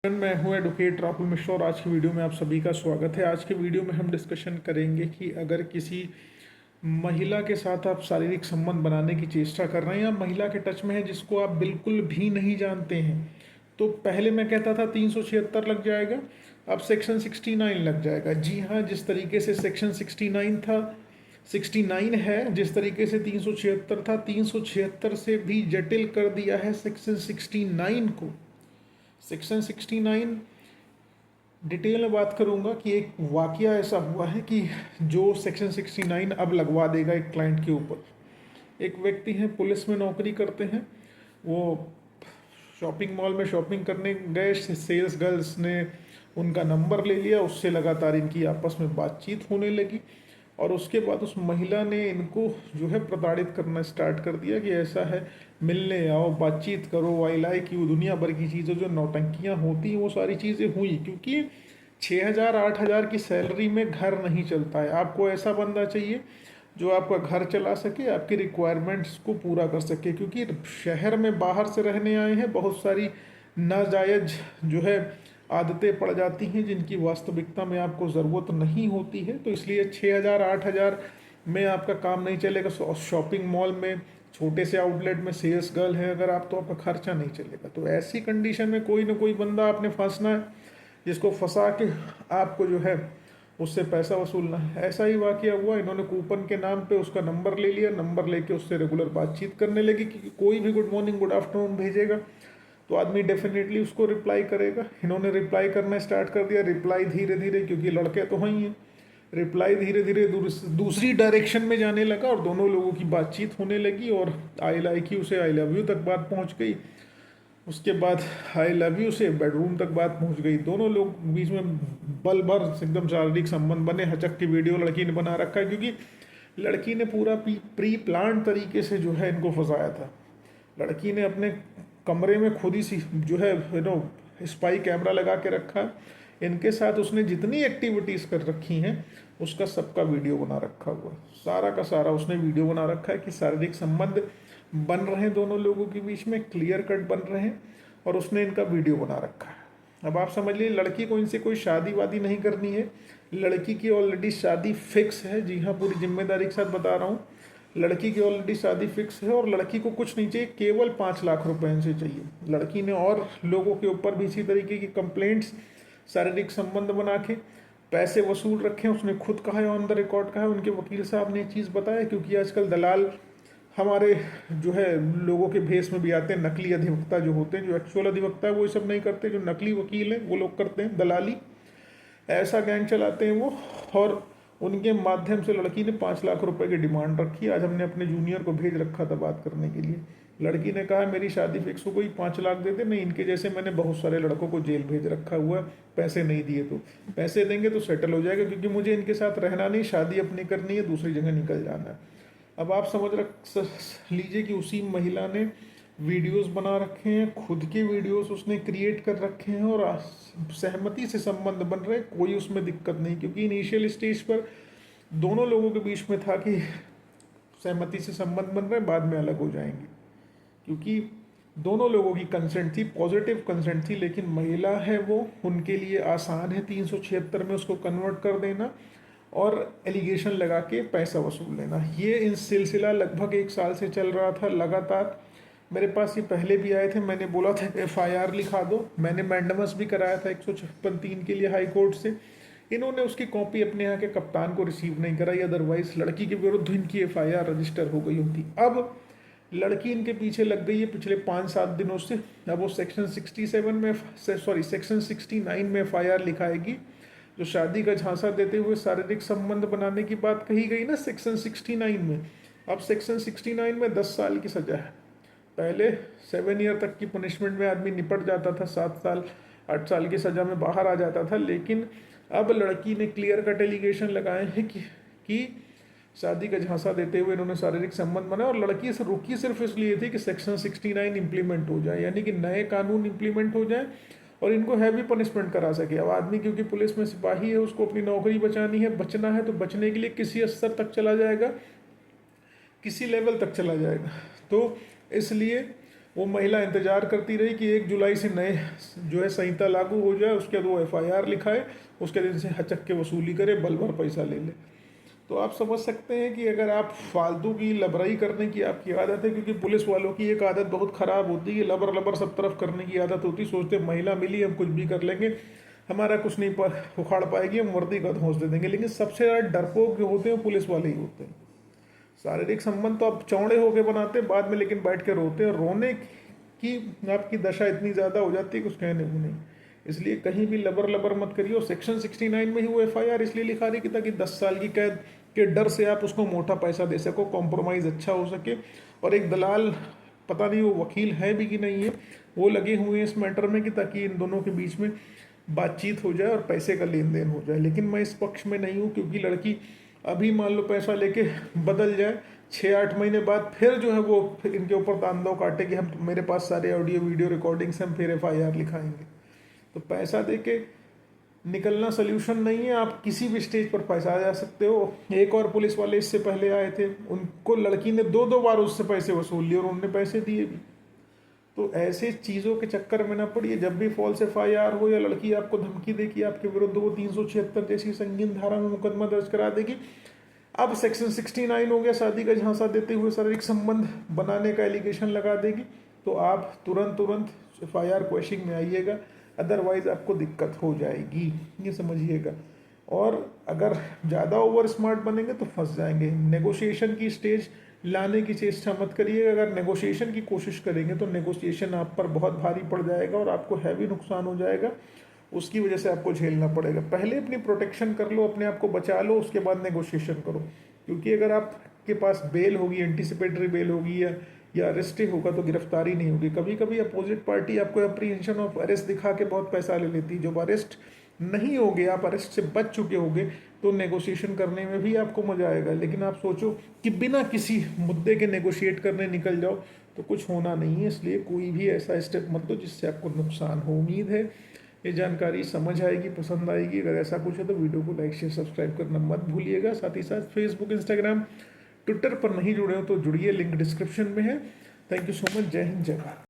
मैं हूं एडवोकेट राहुल मिश्रा और आज की वीडियो में आप सभी का स्वागत है। आज के वीडियो में हम डिस्कशन करेंगे कि अगर किसी महिला के साथ आप शारीरिक संबंध बनाने की चेष्टा कर रहे हैं या महिला के टच में है जिसको आप बिल्कुल भी नहीं जानते हैं, तो पहले मैं कहता था 376 लग जाएगा, अब सेक्शन 69 लग जाएगा। जी हाँ, जिस तरीके से सेक्शन 69 था 69 है, जिस तरीके से 376 था, 376 से भी जटिल कर दिया है सेक्शन 69 को। सेक्शन 69 डिटेल में बात करूंगा कि एक वाकया ऐसा हुआ है कि जो सेक्शन 69 अब लगवा देगा एक क्लाइंट के ऊपर। एक व्यक्ति हैं, पुलिस में नौकरी करते हैं, वो शॉपिंग मॉल में शॉपिंग करने गए, सेल्स गर्ल्स ने उनका नंबर ले लिया, उससे लगातार इनकी आपस में बातचीत होने लगी और उसके बाद उस महिला ने इनको जो है प्रताड़ित करना स्टार्ट कर दिया कि ऐसा है, मिलने आओ, बातचीत करो, आई लाइक यू, दुनिया भर की चीज़ें जो नौटंकियाँ होती हैं वो सारी चीज़ें हुई। क्योंकि 6,000 8,000 की सैलरी में घर नहीं चलता है। आपको ऐसा बंदा चाहिए जो आपका घर चला सके, आपकी रिक्वायरमेंट्स को पूरा कर सके। क्योंकि शहर में बाहर से रहने आए हैं, बहुत सारी नाजायज जो है आदतें पड़ जाती हैं जिनकी वास्तविकता में आपको ज़रूरत नहीं होती है। तो इसलिए 6,000 8,000 में आपका काम नहीं चलेगा। शॉपिंग मॉल में, छोटे से आउटलेट में सेल्स गर्ल है अगर आप, तो आपका खर्चा नहीं चलेगा। तो ऐसी कंडीशन में कोई ना कोई बंदा आपने फंसना है जिसको फंसा के आपको जो है उससे पैसा वसूलना है। ऐसा ही वाकया हुआ, इन्होंने कूपन के नाम पे उसका नंबर ले लिया, नंबर लेके उससे रेगुलर बातचीत करने लगी कि कोई भी गुड मॉर्निंग गुड आफ्टरनून भेजेगा तो आदमी डेफिनेटली उसको रिप्लाई करेगा। इन्होंने रिप्लाई करना स्टार्ट कर दिया। रिप्लाई धीरे धीरे, क्योंकि लड़के तो हैं ही हैं, रिप्लाई धीरे धीरे दूसरी डायरेक्शन में जाने लगा और दोनों लोगों की बातचीत होने लगी और आई लाइक यू से आई लव यू तक बात पहुंच गई। उसके बाद आई लव यू से बेडरूम तक बात पहुंच गई। दोनों लोग बीच में बल भर एकदम शारीरिक संबंध बने। हचक की वीडियो लड़की ने बना रखा है, क्योंकि लड़की ने पूरा प्री प्लान तरीके से जो है इनको फंसाया था। लड़की ने अपने कमरे में खुद ही जो है स्पाई कैमरा लगा के रखा। इनके साथ उसने जितनी एक्टिविटीज़ कर रखी हैं उसका सबका वीडियो बना रखा हुआ, सारा का सारा उसने वीडियो बना रखा है कि शारीरिक संबंध बन रहे हैं दोनों लोगों के बीच में, क्लियर कट बन रहे हैं, और उसने इनका वीडियो बना रखा है। अब आप समझ लीजिए, लड़की को इनसे कोई शादी वादी नहीं करनी है, लड़की की ऑलरेडी शादी फिक्स है। जी हाँ, पूरी जिम्मेदारी के साथ बता रहा हूँ, लड़की की ऑलरेडी शादी फिक्स है और लड़की को कुछ नहीं चाहिए, केवल 5 लाख रुपए इनसे चाहिए। लड़की ने और लोगों के ऊपर भी इसी तरीके की कंप्लेंट्स, शारीरिक संबंध बना के पैसे वसूल रखे हैं। उसने खुद कहा है, ऑन द रिकॉर्ड कहा है, उनके वकील साहब ने ये चीज़ बताया। क्योंकि आजकल दलाल हमारे जो है लोगों के भेस में भी आते हैं, नकली अधिवक्ता जो होते हैं, जो एक्चुअल अधिवक्ता है वो ये सब नहीं करते, जो नकली वकील हैं वो लोग करते हैं दलाली। ऐसा गैंग चलाते हैं वो, और उनके माध्यम से लड़की ने 5 लाख रुपए की डिमांड रखी। आज हमने अपने जूनियर को भेज रखा था बात करने के लिए। लड़की ने कहा मेरी शादी फिक्स हो गई, 5 लाख दे दे। नहीं, इनके जैसे मैंने बहुत सारे लड़कों को जेल भेज रखा हुआ है, पैसे नहीं दिए तो। पैसे देंगे तो सेटल हो जाएगा, क्योंकि मुझे इनके साथ रहना नहीं, शादी अपनी करनी है, दूसरी जगह निकल जाना है। अब आप समझ लीजिए कि उसी महिला ने वीडियोस बना रखे हैं, खुद के वीडियोस उसने क्रिएट कर रखे हैं और सहमति से संबंध बन रहे, कोई उसमें दिक्कत नहीं। क्योंकि इनिशियल स्टेज पर दोनों लोगों के बीच में था कि सहमति से संबंध बन रहे, बाद में अलग हो जाएंगे, क्योंकि दोनों लोगों की कंसेंट थी, पॉजिटिव कंसेंट थी। लेकिन महिला है वो, उनके लिए आसान है 376 में उसको कन्वर्ट कर देना और एलिगेशन लगा के पैसा वसूल लेना। ये इन सिलसिला लगभग 1 साल से चल रहा था लगातार। मेरे पास ये पहले भी आए थे, मैंने बोला था FIR लिखा दो। मैंने मैंडमस भी कराया था 156(3) के लिए हाई कोर्ट से। इन्होंने उसकी कॉपी अपने यहाँ के कप्तान को रिसीव नहीं कराई, अदरवाइज लड़की के विरुद्ध इनकी FIR रजिस्टर हो गई होती। अब लड़की इनके पीछे लग गई है पिछले 5-7 दिनों से। अब वो सेक्शन 69 में FIR लिखाएगी। जो शादी का झांसा देते हुए शारीरिक संबंध बनाने की बात कही गई ना सेक्शन 69 में, अब सेक्शन 69 में 10 साल की सजा है। पहले 7 ईयर तक की पनिशमेंट में आदमी निपट जाता था, 7 साल 8 साल की सजा में बाहर आ जाता था। लेकिन अब लड़की ने क्लियर कट एलिगेशन लगाए हैं कि शादी का झांसा देते हुए इन्होंने शारीरिक संबंध बनाया। और लड़की से रुकी सिर्फ इसलिए थी कि सेक्शन 69 इम्प्लीमेंट हो जाए, यानी कि नए कानून इम्प्लीमेंट हो जाए और इनको हैवी पनिशमेंट करा सके। अब आदमी क्योंकि पुलिस में सिपाही है, उसको अपनी नौकरी बचानी है, बचना है, तो बचने के लिए किसी स्तर तक चला जाएगा, किसी लेवल तक चला जाएगा। तो इसलिए वो महिला इंतजार करती रही कि 1 जुलाई से नए जो है संहिता लागू हो जाए, उसके बाद वो एफआईआर लिखाए, उसके दिन से हचक के वसूली करे, बल भर पैसा ले ले। तो आप समझ सकते हैं कि अगर आप फालतू की लबराई करने की आपकी आदत है, क्योंकि पुलिस वालों की एक आदत बहुत ख़राब होती है, लबर लबर सब तरफ करने की आदत होती है। सोचते महिला मिली हम कुछ भी कर लेंगे, हमारा कुछ नहीं उखाड़ पाएगी, हम वर्दी का धौंस दे देंगे। लेकिन सबसे ज़्यादा डरपोक जो होते हैं पुलिस वाले ही होते हैं। शारीरिक संबंध तो आप चौड़े होके बनाते हैं बाद में, लेकिन बैठ के रोते हैं। रोने की आपकी दशा इतनी ज़्यादा हो जाती है कुछ कहने को नहीं। इसलिए कहीं भी लबर लबर मत करिए। और सेक्शन 69 में ही वो एफआईआर इसलिए लिखा रही कि ताकि 10 साल की कैद के डर से आप उसको मोटा पैसा दे सको, कॉम्प्रोमाइज़ अच्छा हो सके। और एक दलाल, पता नहीं वो वकील है भी कि नहीं है, वो लगे हुए हैं इस मैटर में कि ताकि इन दोनों के बीच में बातचीत हो जाए और पैसे का लेन देन हो जाए। लेकिन मैं इस पक्ष में नहीं हूँ, क्योंकि लड़की अभी मान लो पैसा लेके बदल जाए, 6-8 महीने बाद फिर जो है वो फिर इनके ऊपर तांडव काटे कि हम मेरे पास सारे ऑडियो वीडियो रिकॉर्डिंग्स, हम फिर एफआईआर लिखाएंगे। तो पैसा दे के निकलना सोल्यूशन नहीं है। आप किसी भी स्टेज पर पैसा जा सकते हो। एक और पुलिस वाले इससे पहले आए थे, उनको लड़की ने 2-2 बार उससे पैसे वसूल लिए और उन्होंने पैसे दिए भी। तो ऐसे चीज़ों के चक्कर में ना पड़िए। जब भी फॉल्स एफआईआर हो या लड़की आपको धमकी दे कि आपके विरुद्ध वो 376 जैसी संगीन धारा में मुकदमा दर्ज करा देगी। अब सेक्शन 69 हो गया, शादी का झांसा देते हुए शारीरिक संबंध बनाने का एलिगेशन लगा देगी, तो आप तुरंत एफआईआर क्वेश्चनिंग में आइएगा, अदरवाइज आपको दिक्कत हो जाएगी, ये समझिएगा। और अगर ज़्यादा ओवर स्मार्ट बनेंगे तो फंस जाएंगे। नेगोशिएशन की स्टेज लाने की चेष्टा मत करिएगा। अगर नेगोशिएशन की कोशिश करेंगे तो नेगोशिएशन आप पर बहुत भारी पड़ जाएगा और आपको हैवी नुकसान हो जाएगा, उसकी वजह से आपको झेलना पड़ेगा। पहले अपनी प्रोटेक्शन कर लो, अपने आप को बचा लो, उसके बाद नेगोशिएशन करो। क्योंकि अगर आपके पास बेल होगी, एंटीसिपेटरी बेल होगी या अरेस्ट होगा तो गिरफ्तारी नहीं होगी। कभी कभी अपोजिट पार्टी आपको अप्रीहेंशन ऑफ अरेस्ट दिखा के बहुत पैसा ले लेती है। जब अरेस्ट नहीं होगे, आप अरेस्ट से बच चुके होगे, तो नेगोशिएशन करने में भी आपको मजा आएगा। लेकिन आप सोचो कि बिना किसी मुद्दे के नेगोशिएट करने निकल जाओ तो कुछ होना नहीं है। इसलिए कोई भी ऐसा स्टेप मत लो जिससे आपको नुकसान हो। उम्मीद है ये जानकारी समझ आएगी, पसंद आएगी। अगर ऐसा कुछ है तो वीडियो को लाइक शेयर सब्सक्राइब करना मत भूलिएगा। साथ ही साथ फेसबुक, इंस्टाग्राम, ट्विटर पर नहीं जुड़े हो तो जुड़िए, लिंक डिस्क्रिप्शन में है। Thank you so much. जय हिंद, जय भारत।